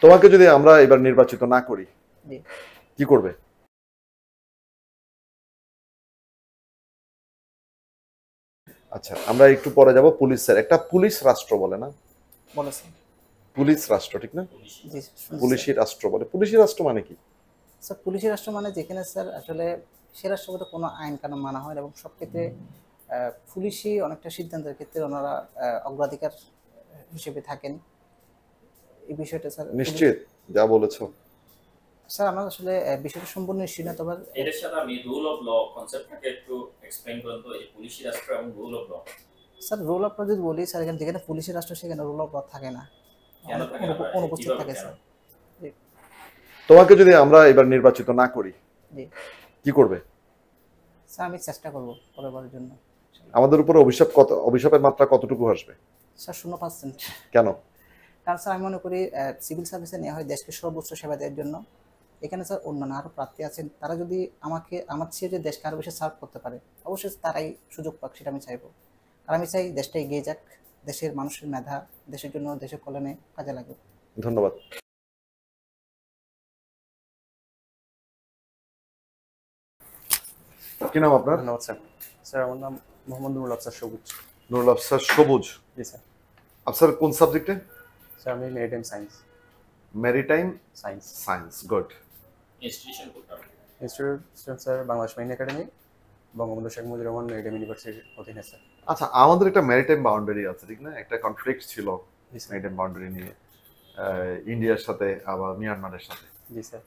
তোমাকে যদি আমরা এবার নির্বাচিত না করি, জি কি করবে? আচ্ছা, আমরা একটু পরে যাব পুলিশের। একটা পুলিশ রাষ্ট্র বলে না? বলেছেন। পুলিশ রাষ্ট্র, ঠিক না? জি শুনছি পুলিশি স্যার। রাষ্ট্র বলে। পুলিশি রাষ্ট্র মানে কি? স্যার পুলিশি রাষ্ট্র মানে যেখানে স্যার আসলে সে রাষ্ট্র মধ্যে কোনো আইন কানুন মানা হয় না এবং সব ক্ষেত্রে পুলিশই অনেকটা সিদ্ধান্তের ক্ষেত্রে ওনারা অগ্রাধিকার হিসেবে থাকেন। এই বিষয়টা স্যার নিশ্চিত যা বলেছো? স্যার আমার আসলে বিষয়টা সম্পূর্ণ নিশ্চিত না, তবে এটার সাথে আমি রুল অফ ল কনসেপ্টটাকে একটু এক্সপ্লেইন করুন তো, এই পুলিশি রাষ্ট্র এবং rule of law. Sir rule of law যদি বলি স্যার, এখানে যেখানে পুলিশি রাষ্ট্র সেখানে রুল অফ ল থাকে না, কেন থাকে না? অনুপস্থিত কিভাবে থাকে কেন? স্যার। জি তোমাকে যদি আমরা এবার নির্বাচিত না করি, জি কি করবে? স্যার আমি চেষ্টা করবো পরের জন্য। আমাদের উপর অভিশাপের মাত্রা কতটুকু আসবে? স্যার 0%। কেন? কারণ স্যার আমি মনে করি সিভিল সার্ভিসে নেওয়া হয় দেশকে সর্বোচ্চ সেবা দেওয়ার জন্য। এখানে স্যার অন্যান্য আরও প্রার্থী আছেন, তারা যদি আমার চেয়ে যে দেশকে আরও বেশি সার্ভ করতে পারে, অবশ্যই তারাই সুযোগ পাক, সেটা আমি চাইবো। আর আমি চাই দেশটা এগিয়ে যাক, দেশের মানুষের মেধা দেশের জন্য, দেশের কল্যাণে কাজে লাগুক। ধন্যবাদ। কি নাম আপনার? ধন্যবাদ স্যার। স্যার আমার নাম মোহাম্মদ নুরুল আফসার সবুজ। নুরুল আফসার সবুজ। জি স্যার। আফসার কোন সাবজেক্টে? স্যার আমি maritime science. Maritime science. Science, good. Institution কোনটা? Institute sir Bangladesh marine academy, Bangabandhu Sheikh Mujibur Rahman maritime ইউনিভার্সিটির অধীনে স্যার। আচ্ছা, আমাদের একটা মেরিটাইম বাউন্ডারি আছে, ঠিক না? একটা কনফ্লিক্ট ছিল জি স্যার। মেরিটাইম বাউন্ডারি নিয়ে, ইন্ডিয়ার সাথে আবার মিয়ানমারের সাথে। জি স্যার।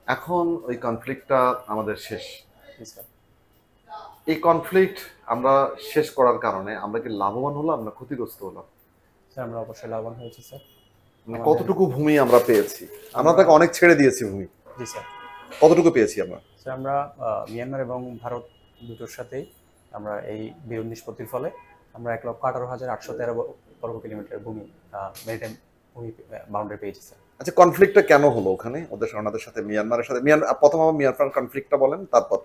এখন ওই কনফ্লিক্টটা আমাদের শেষ। জি স্যার। এই কনফ্লিক্ট আমরা শেষ করার কারণে আমরা কি লাভবান হলাম না ক্ষতিগ্রস্ত হলাম? স্যার আমরা অবশ্যই লাভবান হয়েছি স্যার। মানে কতটুকু ভূমি আমরা পেয়েছি? আমরা তাকে অনেক ছেড়ে দিয়েছি ভূমি। জি স্যার। কতটুকু পেয়েছি আমরা? স্যার আমরা মিয়ানমার এবং ভারত দুটোর সাথেই আমরা এই বিরোধ নিষ্পত্তির ফলে আমরা 1,18,813 বর্গ কিলোমিটার ভূমি মেরিটাইম ভূমি বাউন্ডারি পেয়েছি স্যার। আচ্ছা, কনফ্লিক্টটা কেন হলো ওখানে ওনাদের সাথে, মিয়ানমারের সাথে? প্রথম আমার মিয়ানমার কনফ্লিক্টটা বলেন, তারপর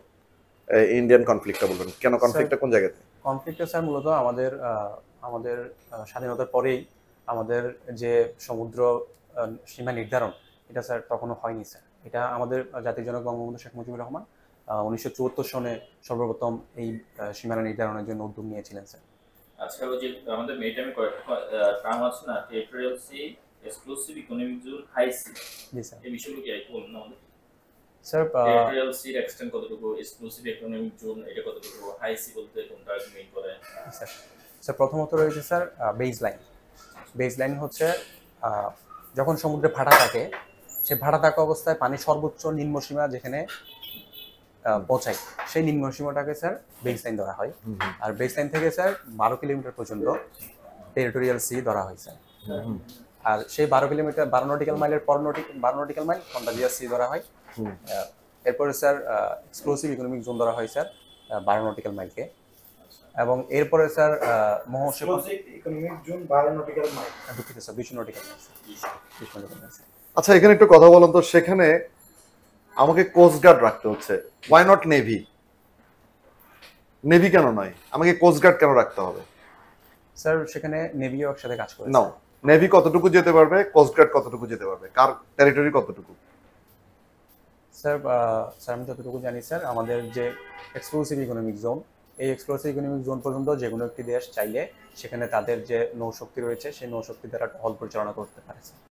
ইন্ডিয়ান কনফ্লিক্টটা বলবেন। কেন কনফ্লিক্টটা কোন জায়গাতে? কনফ্লিক্টটা স্যার মূলত আমাদের স্বাধীনতার পরেই আমাদের যে সমুদ্র সীমা নির্ধারণ, এটা স্যার তখনও হয়নি স্যার। এটা আমাদের জাতির জনক বঙ্গবন্ধু শেখ মুজিবুর রহমান 1974 সনে সর্বপ্রথম এই সীমানা নির্ধারণের জন্য উদ্যোগ নিয়েছিলেন স্যার। আচ্ছা, ওই যে আমাদের মেরিটাইমে কয়েকটা টার্ম আছে না, territorial sea, exclusive economic zone, high sea. জি স্যার। এই বিষয়গুলো কি একটু বলুন আমাদের। স্যার টেরিটোরিয়াল সির এক্সটেন্ট কতটুকু, এক্সক্লুসিভ ইকোনমিক জোন এটা কতটুকু, হাই সি বলতে কোনটা মিন করে? স্যার স্যার প্রথমত রয়েছে sir base line. Base line হচ্ছে যখন সমুদ্রে ভাটা থাকে, সে ভাটা থাকা অবস্থায় পানি সর্বোচ্চ নিম্ন সীমা যেখানে পৌঁছায়, সেই নিম্ন সীমাটাকে স্যার বেস লাইন ধরা হয়। আর বেস লাইন থেকে স্যার 12 কিলোমিটার পর্যন্ত টেরিটোরিয়াল সি ধরা হয় স্যার। আর সেই 12 কিলোমিটার 12 নটিক্যাল মাইলের পর 12 নটিক্যাল মাইল কন্টাজিয়াস সি ধরা হয়। এরপরে স্যার এক্সক্লুসিভ ইকোনমিক জোন ধরা হয় স্যার 12 নটিক্যাল মাইলকে। এবং এরপরে sir economic zone 12 nautical mile. দুঃখিত sir 20 nautical mile. 20 nautical mile. আচ্ছা, এখানে একটু কথা বলেন তো, সেখানে আমাকে কোস্ট গার্ড রাখতে হচ্ছে, ওয়াই নট নেভি? নেভি কেন নয়? আমাকে কোস্ট গার্ড কেন রাখতে হবে? স্যার সেখানে নেভিও একসাথে কাজ করে। নাও, নেভি কতটুকু যেতে পারবে, কোস্ট গার্ড কতটুকু যেতে পারবে, কার টেরিটরি কতটুকু? স্যার স্যার আমি যতটুকু জানি স্যার, আমাদের যে এক্সক্লুসিভ ইকোনমিক জোন, এই এক্সক্লুসিভ ইকোনমিক জোন পর্যন্ত যে কোনো একটি দেশ চাইলে সেখানে তাদের যে নৌশক্তি রয়েছে সেই নৌশক্তি দ্বারা টহল পরিচালনা করতে পারে।